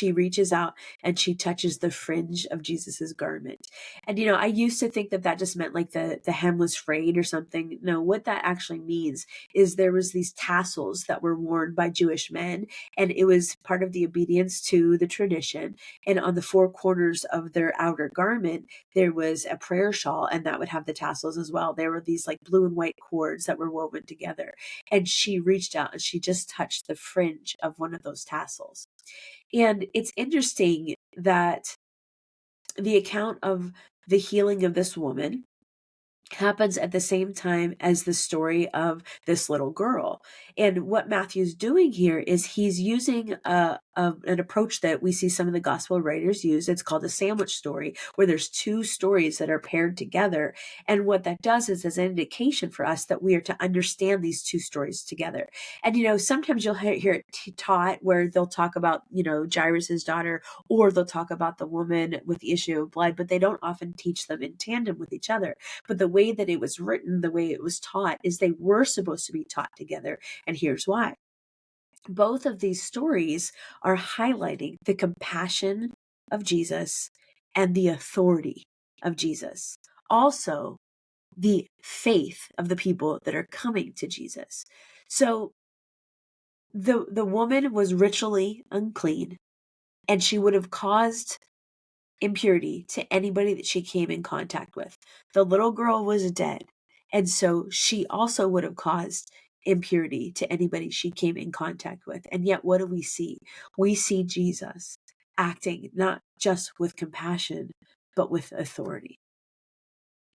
she reaches out and she touches the fringe of Jesus's garment. And, I used to think that just meant like the hem was frayed or something. No, what that actually means is there was these tassels that were worn by Jewish men, and it was part of the obedience to the tradition. And on the four corners of their outer garment, there was a prayer shawl, and that would have the tassels as well. There were these like blue and white cords that were woven together. And she reached out and she just touched the fringe of one of those tassels. And it's interesting that the account of the healing of this woman happens at the same time as the story of this little girl. And what Matthew's doing here is he's using an approach that we see some of the gospel writers use. It's called a sandwich story, where there's two stories that are paired together. And what that does is as an indication for us that we are to understand these two stories together. And, sometimes you'll hear it taught where they'll talk about, Jairus's daughter, or they'll talk about the woman with the issue of blood, but they don't often teach them in tandem with each other. But the way that it was written, the way it was taught, is they were supposed to be taught together. And here's why. Both of these stories are highlighting the compassion of Jesus and the authority of Jesus. Also, the faith of the people that are coming to Jesus. So the woman was ritually unclean, and she would have caused impurity to anybody that she came in contact with. The little girl was dead, and so she also would have caused impurity to anybody she came in contact with. And yet, what do we see? We see Jesus acting not just with compassion, but with authority.